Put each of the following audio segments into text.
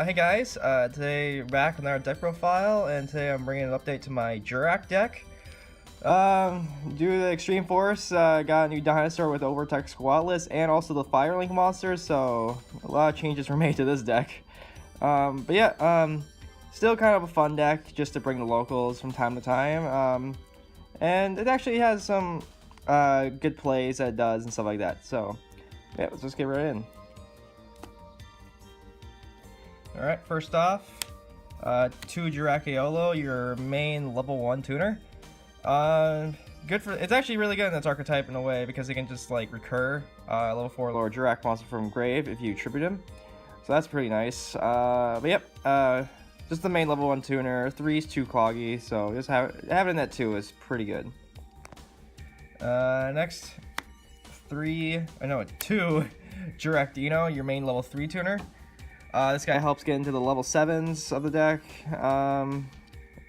Hey guys, today back on our deck profile, and today I'm bringing an update to my Jurrac deck. Due to the extreme force, got a new dinosaur with Overtex Qoatlus and also the Firelink monsters, so a lot of changes were made to this deck. But yeah, still kind of a fun deck just to bring the locals from time to time. And it actually has some good plays that it does and stuff like that. So yeah, let's just get right in. Alright, first off, 2 Jurrac Aeolo, your main level 1 tuner. Good for, it's actually really good in its archetype in a way because it can just like recur level 4 lower Jurrac monster from grave if you tribute him. So that's pretty nice. But yep, just the main level 1 tuner. 3's too cloggy, so just having that 2 is pretty good. Next, 2 Jurrac Dino, your main level 3 tuner. This guy helps get into the level 7s of the deck,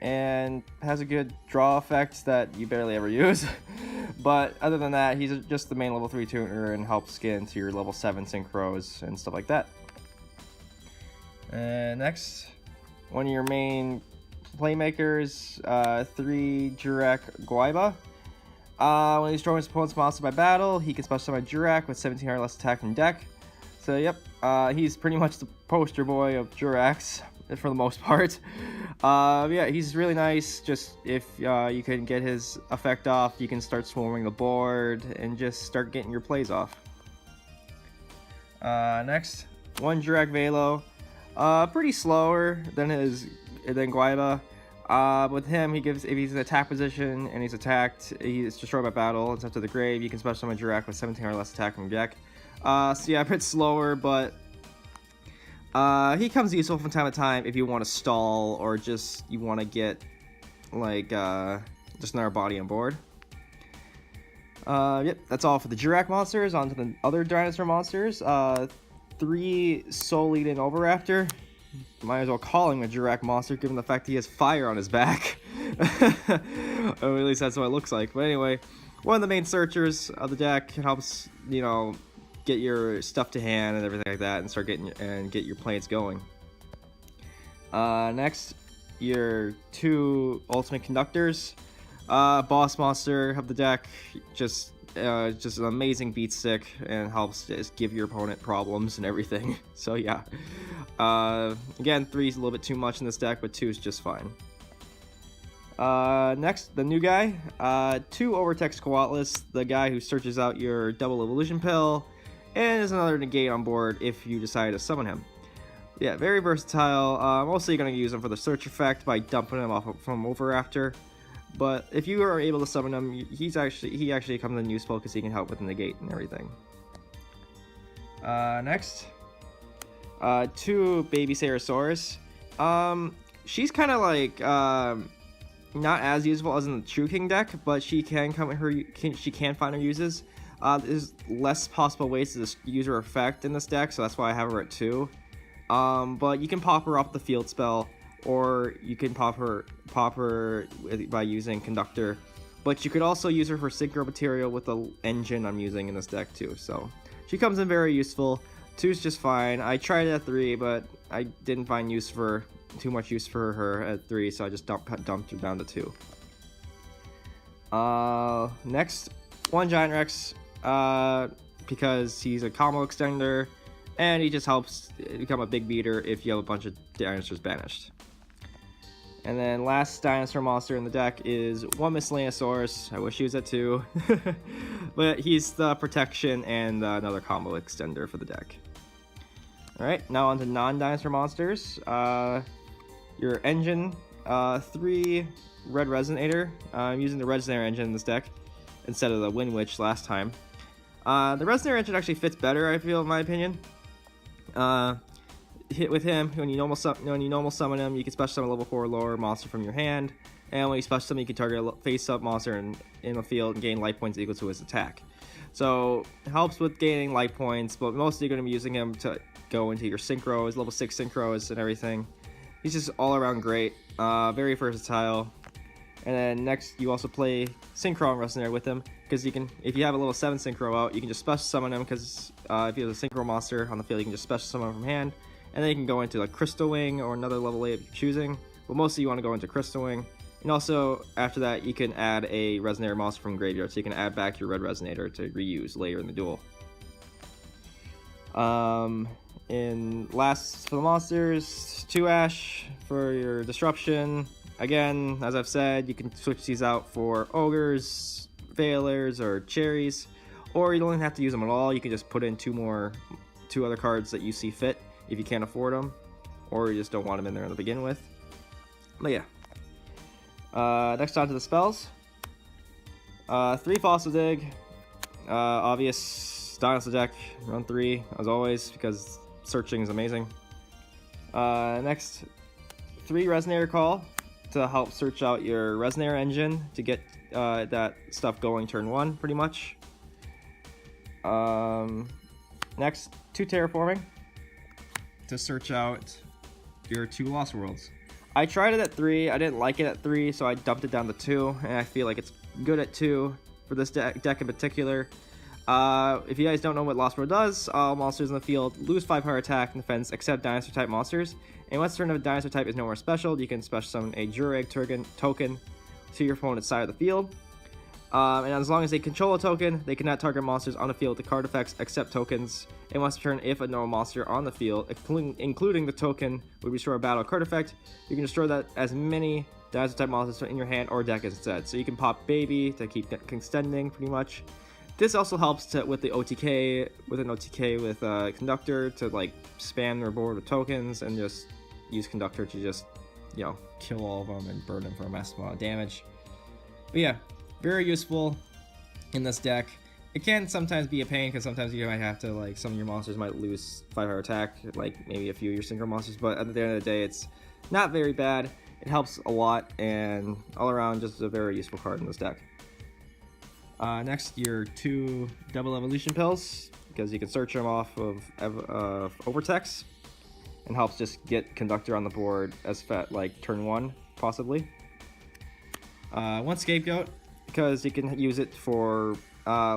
and has a good draw effect that you barely ever use. But other than that, he's just the main level 3 tuner and helps get into your level 7 synchros and stuff like that. And next, one of your main playmakers, 3 Jurrac Guaiba. When he's drawing his opponent's monster by battle, he can special summon Jurrac with 17 or less attack from deck. So yep, he's pretty much the poster boy of Jurracs for the most part. Yeah, he's really nice. Just if you can get his effect off, you can start swarming the board and just start getting your plays off. Next, 1 Jurrac Velo. Pretty slower than Guaiba. With him, if he's in attack position and he's attacked, he's destroyed by battle. It's up to the grave. You can special summon Jurrac with 17 or less attack from deck. So yeah, a bit slower, but he comes useful from time to time if you want to stall or just you want to get like just another body on board. Yep, that's all for the Jurrac monsters. On to the other dinosaur monsters. 3 Souleating Oviraptor. Might as well call him a Jurrac monster given the fact he has fire on his back. Or at least that's what it looks like. But anyway, one of the main searchers of the deck. Helps, you know, get your stuff to hand and everything like that and start get your planes going. Next, your 2 ultimate conductors. Boss monster of the deck. Just an amazing beat stick and helps just give your opponent problems and everything. So yeah, again, 3 is a little bit too much in this deck, but 2 is just fine. Next, the new guy, 2 Overtex Qoatlus, the guy who searches out your double evolution pill, and is another negate on board if you decide to summon him. Yeah, very versatile. Mostly going to use him for the search effect by dumping him off from Oviraptor. But if you are able to summon him, he actually comes in useful because he can help with the negate and everything. Next, 2 Babycerasaurus. She's kind of like not as useful as in the True King deck, but she can find her uses. There's less possible ways to use her effect in this deck, so that's why I have her at 2. But you can pop her off the field spell, or you can pop her by using Conductor. But you could also use her for Synchro material with the engine I'm using in this deck too. So she comes in very useful. 2's just fine. I tried it at 3, but I didn't find too much use for her at 3, so I just dumped her down to 2. Next, 1 Giant Rex, because he's a combo extender, and he just helps become a big beater if you have a bunch of dinosaurs banished. And then last dinosaur monster in the deck is 1 Miscellaneousaurus. I wish he was at 2. But he's the protection and another combo extender for the deck. Alright, now on to non-dinosaur monsters. Your engine, 3 Red Resonator. I'm using the Red Resonator engine in this deck instead of the Wind Witch last time. The Resonator engine actually fits better, I feel, in my opinion. With him, when you normal summon him, you can special summon a level 4 or lower monster from your hand, and when you special summon, you can target a face-up monster in the field and gain life points equal to his attack. So it helps with gaining life points, but mostly you're going to be using him to go into your synchros, level 6 synchros and everything. He's just all around great, very versatile. And then next, you also play Synkron Resonator with him, because you can, if you have a level 7 Synchro out, you can just special summon him, because if you have a Synchro monster on the field, you can just special summon him from hand, and then you can go into like Crystal Wing or another level 8 if you're choosing, but mostly you want to go into Crystal Wing. And also after that you can add a Resonator monster from graveyard, so you can add back your Red Resonator to reuse later in the duel. In last for the monsters, 2 Ash for your disruption. Again, as I've said, you can switch these out for ogres, failures, or cherries, or you don't even have to use them at all. You can just put in 2 other cards that you see fit if you can't afford them, or you just don't want them in there to begin with. But yeah. Next on to the spells. 3 Fossil Dig. Obvious Dinosaur deck, run 3 as always because searching is amazing. Next, 3 Resonator Call to help search out your Resonator engine to get that stuff going turn 1 pretty much. Next, 2 Terraforming to search out your 2 Lost Worlds. I tried it at 3, I didn't like it at 3, so I dumped it down to 2, and I feel like it's good at 2 for this deck in particular. If you guys don't know what Lost World does, all monsters in the field lose 5 higher attack and defense except dinosaur type monsters. And once turn of a dinosaur type is no more special, you can special summon a Jurrac token to your opponent's side of the field. And as long as they control a token, they cannot target monsters on the field with the card effects except tokens. And once turn, if a normal monster on the field, including the token, would restore a battle card effect, you can destroy that as many dinosaur type monsters in your hand or deck instead. So you can pop Baby to keep extending pretty much. This also helps with the OTK, with Conductor to like spam their board with tokens and just use Conductor to just, you know, kill all of them and burn them for a massive amount of damage. But yeah, very useful in this deck. It can sometimes be a pain because sometimes you might have to, like, some of your monsters might lose 5 higher attack, like maybe a few of your Synchro monsters, but at the end of the day, it's not very bad. It helps a lot, and all around just a very useful card in this deck. Next, your 2 double evolution pills, because you can search them off of Overtex, and helps just get Conductor on the board as like turn 1 possibly. 1 Scapegoat, because you can use it for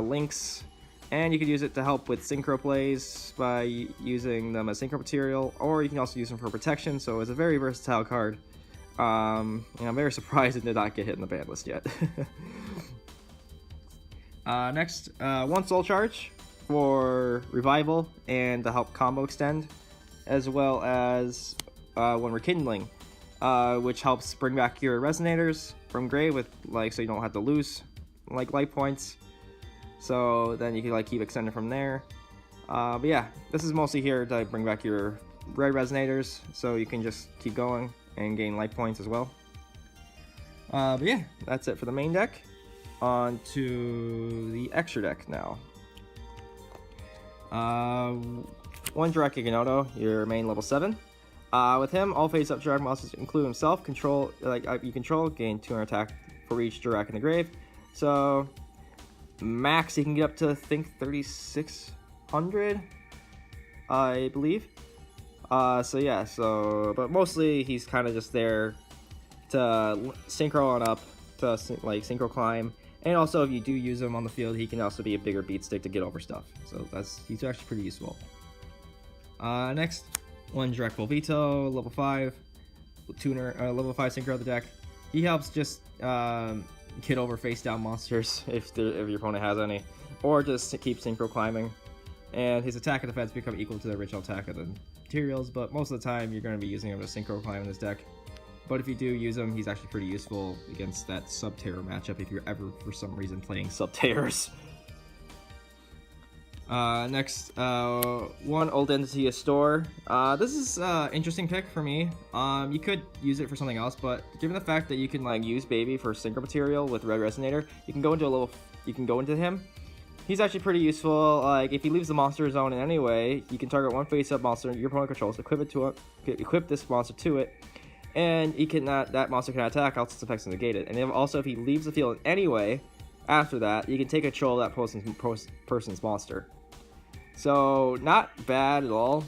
links, and you can use it to help with synchro plays by using them as synchro material, or you can also use them for protection. So it's a very versatile card. And I'm very surprised it did not get hit in the ban list yet. Next, 1 Soul Charge for revival and to help combo extend, as well as 1 Rekindling, which helps bring back your Resonators from grave with, like, so you don't have to lose like life points. So then you can like keep extending from there. But yeah, this is mostly here to bring back your Red Resonators, so you can just keep going and gain life points as well. But yeah, that's it for the main deck. On to the extra deck now. 1 Jurrac Giganoto, your main level 7. With him, all face-up Jurrac monsters, include himself, you control, gain 200 attack for each Jurrac in the grave. So max you can get up to, I think, 3,600, I believe. So yeah, but mostly he's kind of just there to synchro on up, to like synchro climb. And also, if you do use him on the field, he can also be a bigger beat stick to get over stuff. So he's actually pretty useful. Next, 1 Jurrac Velphito, level 5 tuner, level 5 synchro of the deck. He helps just get over face down monsters if your opponent has any, or just to keep synchro climbing. And his attack and defense become equal to the original attack of the materials, but most of the time you're going to be using him to synchro climb in this deck. But if you do use him, he's actually pretty useful against that Sub-Terror matchup if you're ever, for some reason, playing Sub-Terrors. Next, 1 Old Entity Hastorr. This is an interesting pick for me. You could use it for something else, but given the fact that you can like use Baby for synchro material with Red Resonator, you can go into him. He's actually pretty useful. Like, if he leaves the monster zone in any way, you can target 1 face-up monster your opponent controls, equip this monster to it, and that monster cannot attack, else its effects are negated. And then also, if he leaves the field in any way after that, you can take control of that person's monster. So not bad at all.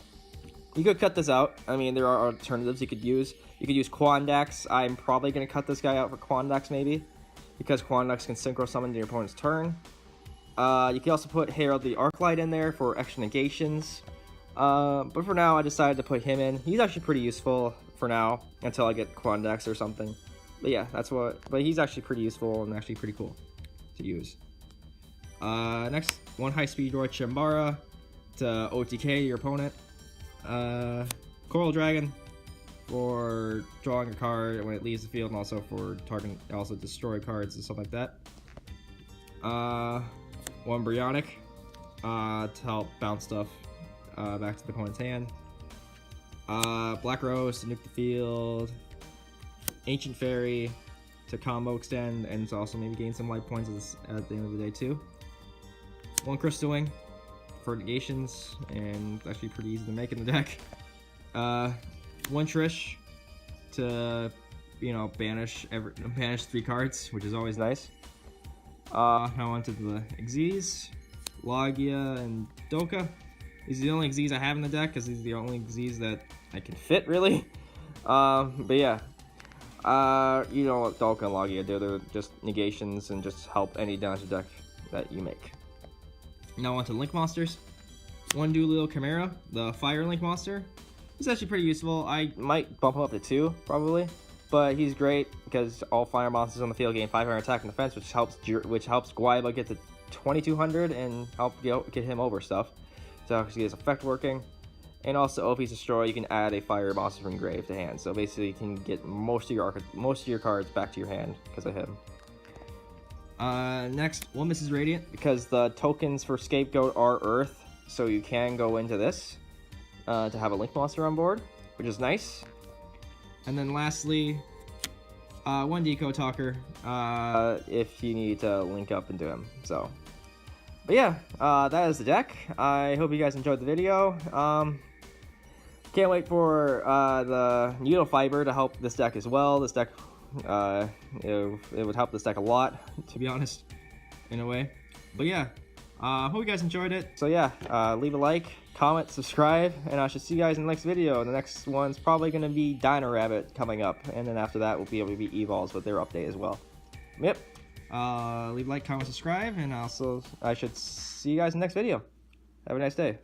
You could cut this out. I mean, there are alternatives you could use. You could use Quandax. I'm probably going to cut this guy out for Quandax maybe, because Quandax can synchro summon to your opponent's turn. You can also put Herald the Arclight in there for extra negations. But for now, I decided to put him in. He's actually pretty useful for now until I get Quandex or something. But yeah, but he's actually pretty useful and actually pretty cool to use. Next, one Hi-Speedroid Chanbara to OTK your opponent. Coral Dragon for drawing a card when it leaves the field, and also for targeting, also destroy cards and stuff like that. One Brionac to help bounce stuff back to the opponent's hand. Black Rose to nuke the field. Ancient Fairy to combo extend and to also maybe gain some life points at the end of the day too. One Crystal Wing for negations, and it's actually pretty easy to make in the deck. One Trish to, you know, banish 3 cards, which is always nice. Now on to the Xyz, Laggia, and Dolkka. These are the only Xyz I have in the deck because these are the only Xyz that I can fit, really. But yeah, you know what Dolkka and Laggia do, they're just negations and just help any damage deck that you make. Now on to Link Monsters. One Duelittle Chimera, the Fire Link Monster. He's actually pretty useful. I might bump him up to 2, probably. But he's great because all fire monsters on the field gain 500 attack and defense, which helps Guaiba get to 2200 and help get him over stuff. So actually his effect working. And also, if he's destroyed, you can add a fire monster from grave to hand. So basically, you can get most of your cards back to your hand because of him. Next, one Mrs. Radiant, because the tokens for Scapegoat are Earth, so you can go into this to have a Link monster on board, which is nice. And then lastly, one Deco Talker, if you need to link up into him. So, but yeah, that is the deck. I hope you guys enjoyed the video. Can't wait for the Needle Fiber to help this deck as well. This deck, it would help this deck a lot, to be honest, in a way. But yeah, hope you guys enjoyed it. So yeah, leave a like, comment, subscribe, and I should see you guys in the next video. The next one's probably going to be Dino Rabbit coming up, and then after that we'll be able to be Evolz with their update as well. Yep. Leave a like, comment, subscribe, and also I should see you guys in the next video. Have a nice day.